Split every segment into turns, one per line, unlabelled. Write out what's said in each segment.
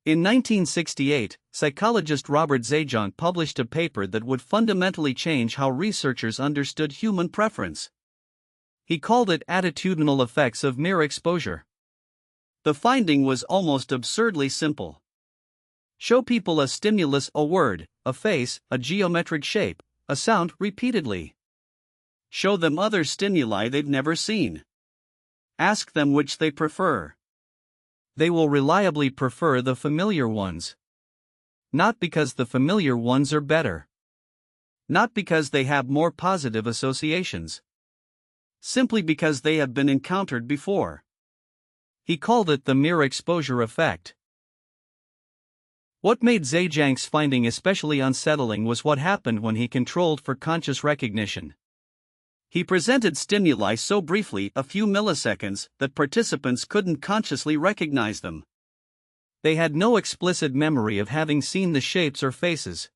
In 1968, psychologist Robert Zajonc published a paper that would fundamentally change how researchers understood human preference. He called it attitudinal effects of mere exposure. The finding was almost absurdly simple. Show people a stimulus, a word, a face, a geometric shape, a sound repeatedly. Show them other stimuli they've never seen. Ask them which they prefer. They will reliably prefer the familiar ones. Not because the familiar ones are better. Not because they have more positive associations. Simply because they have been encountered before. He called it the mere exposure effect. What made Zajonc's finding especially unsettling was what happened when he controlled for conscious recognition. He presented stimuli so briefly, a few milliseconds, that participants couldn't consciously recognize them. They had no explicit memory of having seen the shapes or faces.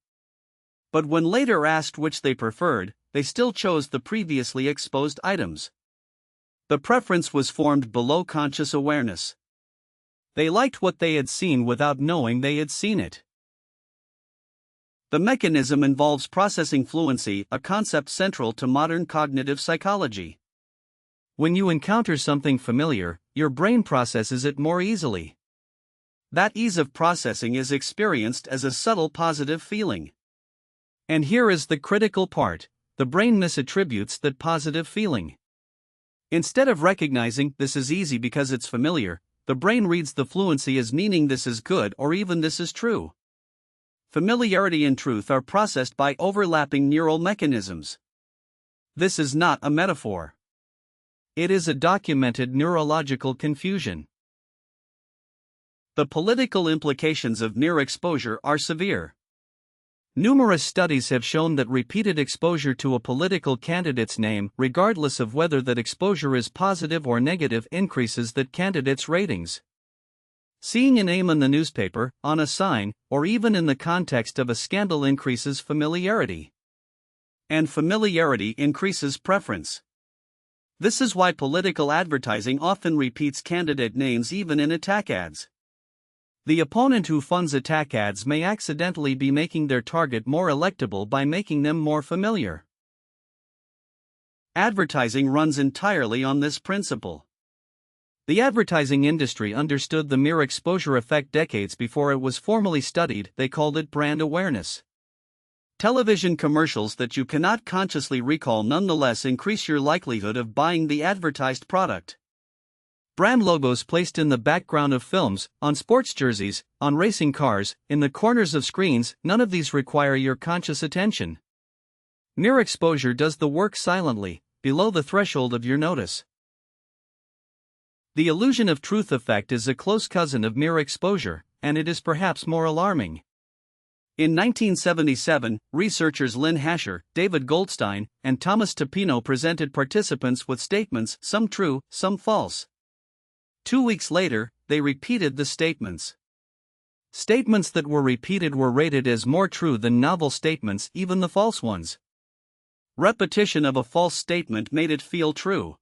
But when later asked which they preferred, they still chose the previously exposed items. The preference was formed below conscious awareness. They liked what they had seen without knowing they had seen it. The mechanism involves processing fluency, a concept central to modern cognitive psychology. When you encounter something familiar, your brain processes it more easily. That ease of processing is experienced as a subtle positive feeling. And here is the critical part: the brain misattributes that positive feeling. Instead of recognizing this is easy because it's familiar, the brain reads the fluency as meaning this is good or even this is true. Familiarity and truth are processed by overlapping neural mechanisms. This is not a metaphor. It is a documented neurological confusion. The political implications of mere exposure are severe. Numerous studies have shown that repeated exposure to a political candidate's name, regardless of whether that exposure is positive or negative, increases that candidate's ratings. Seeing a name in the newspaper, on a sign, or even in the context of a scandal increases familiarity. And familiarity increases preference. This is why political advertising often repeats candidate names even in attack ads. The opponent who funds attack ads may accidentally be making their target more electable by making them more familiar. Advertising runs entirely on this principle. The advertising industry understood the mere exposure effect decades before it was formally studied. They called it brand awareness. Television commercials that you cannot consciously recall nonetheless increase your likelihood of buying the advertised product. Brand logos placed in the background of films, on sports jerseys, on racing cars, in the corners of screens, none of these require your conscious attention. Mere exposure does the work silently, below the threshold of your notice. The illusion of truth effect is a close cousin of mere exposure, and it is perhaps more alarming. In 1977, researchers Lynn Hasher, David Goldstein, and Thomas Tapino presented participants with statements, some true, some false. 2 weeks later, they repeated the statements. Statements that were repeated were rated as more true than novel statements, even the false ones. Repetition of a false statement made it feel true.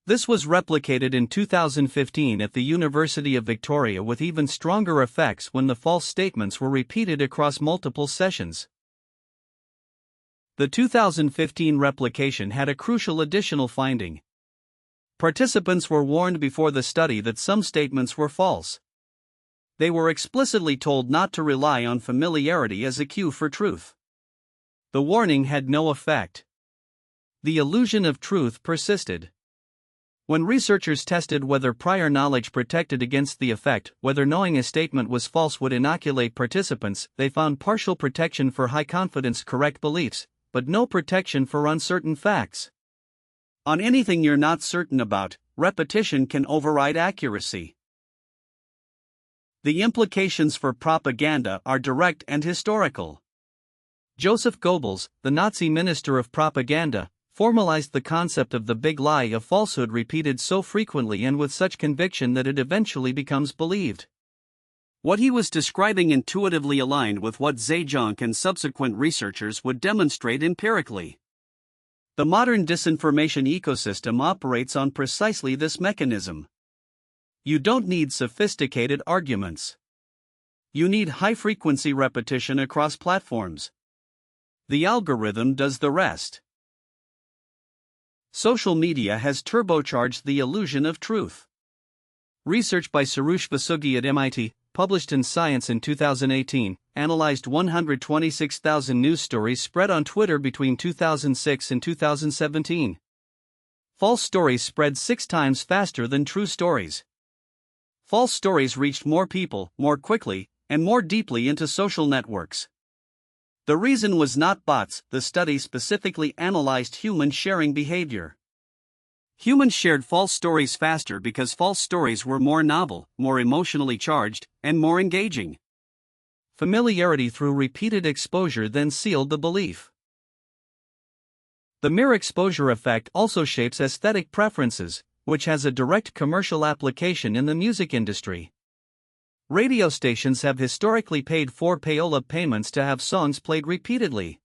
This was replicated in 2015 at the University of Victoria with even stronger effects when the false statements were repeated across multiple sessions. The 2015 replication had a crucial additional finding. Participants were warned before the study that some statements were false. They were explicitly told not to rely on familiarity as a cue for truth. The warning had no effect. The illusion of truth persisted. When researchers tested whether prior knowledge protected against the effect, whether knowing a statement was false would inoculate participants, they found partial protection for high-confidence correct beliefs, but no protection for uncertain facts. On anything you're not certain about, repetition can override accuracy. The implications for propaganda are direct and historical. Joseph Goebbels, the Nazi minister of propaganda, formalized the concept of the big lie of falsehood repeated so frequently and with such conviction that it eventually becomes believed. What he was describing intuitively aligned with what Zajonc and subsequent researchers would demonstrate empirically. The modern disinformation ecosystem operates on precisely this mechanism. You don't need sophisticated arguments. You need high-frequency repetition across platforms. The algorithm does the rest. Social media has turbocharged the illusion of truth. Research by Sarush Vasugi at MIT, published in Science in 2018, analyzed 126,000 news stories spread on Twitter between 2006 and 2017. False stories spread 6 times faster than true stories. False stories reached more people, more quickly, and more deeply into social networks. The reason was not bots. The study specifically analyzed human sharing behavior. Humans shared false stories faster because false stories were more novel, more emotionally charged, and more engaging. Familiarity through repeated exposure then sealed the belief. The mere exposure effect also shapes aesthetic preferences, which has a direct commercial application in the music industry. Radio stations have historically paid for payola payments to have songs played repeatedly.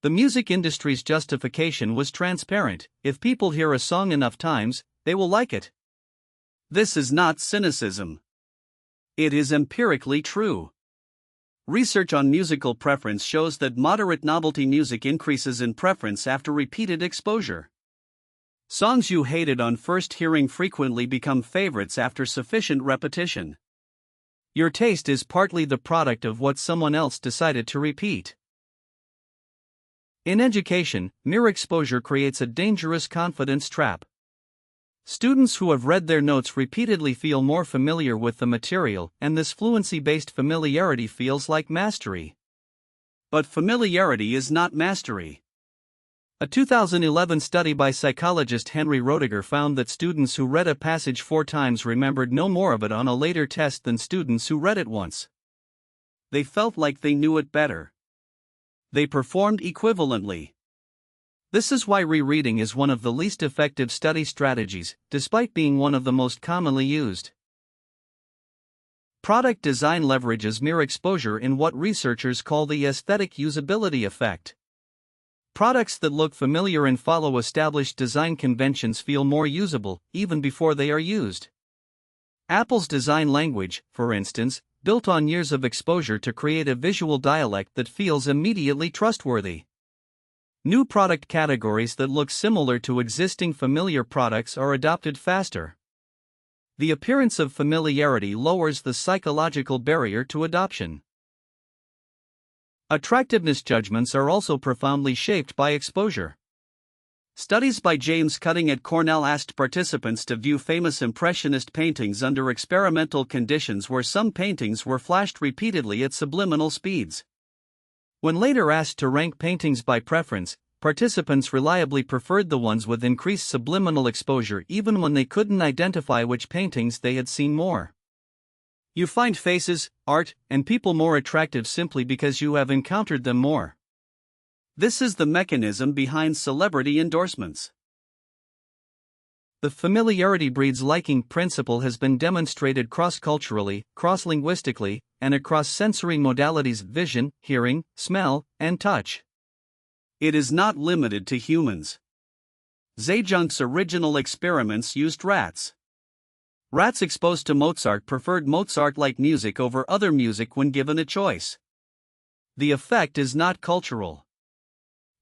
The music industry's justification was transparent: if people hear a song enough times, they will like it. This is not cynicism. It is empirically true. Research on musical preference shows that moderate novelty music increases in preference after repeated exposure. Songs you hated on first hearing frequently become favorites after sufficient repetition. Your taste is partly the product of what someone else decided to repeat. In education, mere exposure creates a dangerous confidence trap. Students who have read their notes repeatedly feel more familiar with the material, and this fluency-based familiarity feels like mastery. But familiarity is not mastery. A 2011 study by psychologist Henry Roediger found that students who read a passage 4 times remembered no more of it on a later test than students who read it once. They felt like they knew it better. They performed equivalently. This is why rereading is one of the least effective study strategies, despite being one of the most commonly used. Product design leverages mere exposure in what researchers call the aesthetic usability effect. Products that look familiar and follow established design conventions feel more usable, even before they are used. Apple's design language, for instance, built on years of exposure to create a visual dialect that feels immediately trustworthy. New product categories that look similar to existing familiar products are adopted faster. The appearance of familiarity lowers the psychological barrier to adoption. Attractiveness judgments are also profoundly shaped by exposure. Studies by James Cutting at Cornell asked participants to view famous Impressionist paintings under experimental conditions where some paintings were flashed repeatedly at subliminal speeds. When later asked to rank paintings by preference, participants reliably preferred the ones with increased subliminal exposure even when they couldn't identify which paintings they had seen more. You find faces, art, and people more attractive simply because you have encountered them more. This is the mechanism behind celebrity endorsements. The familiarity breeds liking principle has been demonstrated cross-culturally, cross-linguistically, and across sensory modalities: vision, hearing, smell, and touch. It is not limited to humans. Zhejiang's original experiments used rats. Rats exposed to Mozart preferred Mozart-like music over other music when given a choice. The effect is not cultural.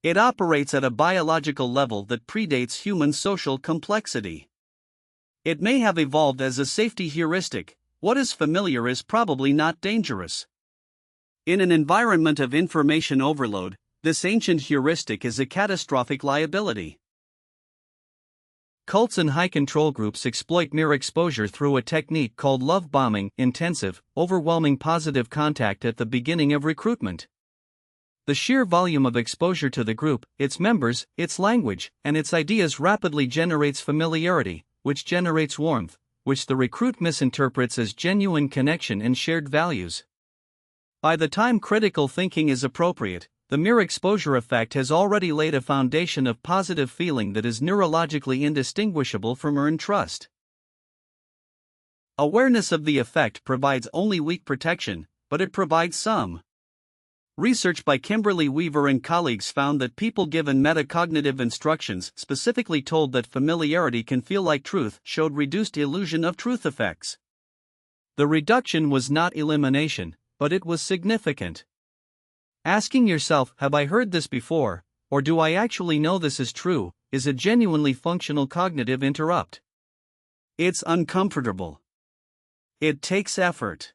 It operates at a biological level that predates human social complexity. It may have evolved as a safety heuristic: what is familiar is probably not dangerous. In an environment of information overload, this ancient heuristic is a catastrophic liability. Cults and high control groups exploit mere exposure through a technique called love bombing: intensive, overwhelming positive contact at the beginning of recruitment. The sheer volume of exposure to the group, its members, its language, and its ideas rapidly generates familiarity, which generates warmth, which the recruit misinterprets as genuine connection and shared values. By the time critical thinking is appropriate, the mere exposure effect has already laid a foundation of positive feeling that is neurologically indistinguishable from earned trust. Awareness of the effect provides only weak protection, but it provides some. Research by Kimberly Weaver and colleagues found that people given metacognitive instructions, specifically told that familiarity can feel like truth, showed reduced illusion of truth effects. The reduction was not elimination, but it was significant. Asking yourself, have I heard this before, or do I actually know this is true, is a genuinely functional cognitive interrupt. It's uncomfortable. It takes effort.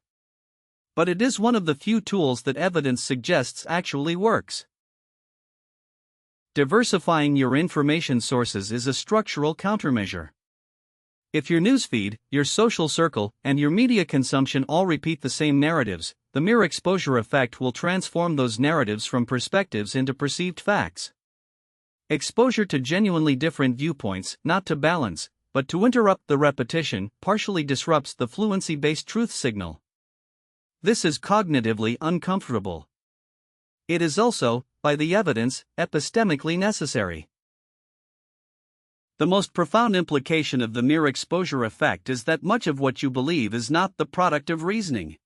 But it is one of the few tools that evidence suggests actually works. Diversifying your information sources is a structural countermeasure. If your newsfeed, your social circle, and your media consumption all repeat the same narratives, the mere exposure effect will transform those narratives from perspectives into perceived facts. Exposure to genuinely different viewpoints, not to balance, but to interrupt the repetition, partially disrupts the fluency-based truth signal. This is cognitively uncomfortable. It is also, by the evidence, epistemically necessary. The most profound implication of the mere exposure effect is that much of what you believe is not the product of reasoning.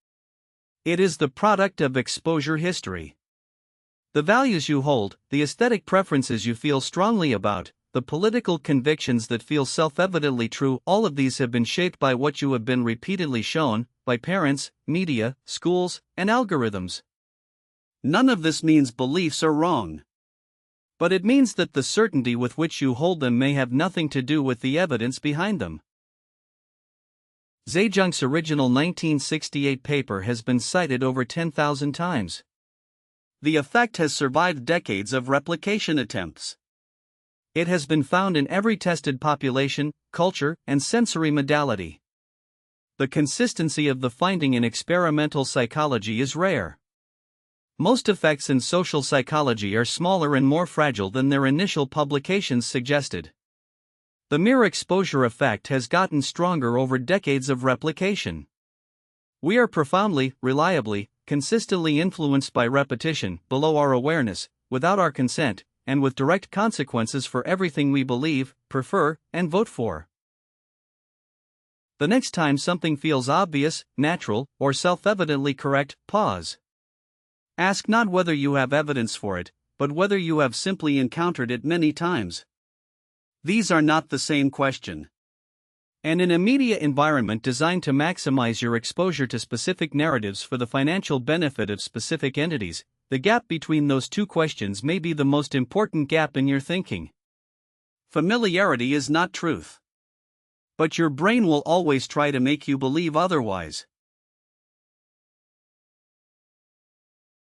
It is the product of exposure history. The values you hold, the aesthetic preferences you feel strongly about, the political convictions that feel self-evidently true, all of these have been shaped by what you have been repeatedly shown, by parents, media, schools, and algorithms. None of this means beliefs are wrong. But it means that the certainty with which you hold them may have nothing to do with the evidence behind them. Zhejiang's original 1968 paper has been cited over 10,000 times. The effect has survived decades of replication attempts. It has been found in every tested population, culture, and sensory modality. The consistency of the finding in experimental psychology is rare. Most effects in social psychology are smaller and more fragile than their initial publications suggested. The mere exposure effect has gotten stronger over decades of replication. We are profoundly, reliably, consistently influenced by repetition, below our awareness, without our consent, and with direct consequences for everything we believe, prefer, and vote for. The next time something feels obvious, natural, or self-evidently correct, pause. Ask not whether you have evidence for it, but whether you have simply encountered it many times. These are not the same question. And in a media environment designed to maximize your exposure to specific narratives for the financial benefit of specific entities, the gap between those two questions may be the most important gap in your thinking. Familiarity is not truth. But your brain will always try to make you believe otherwise.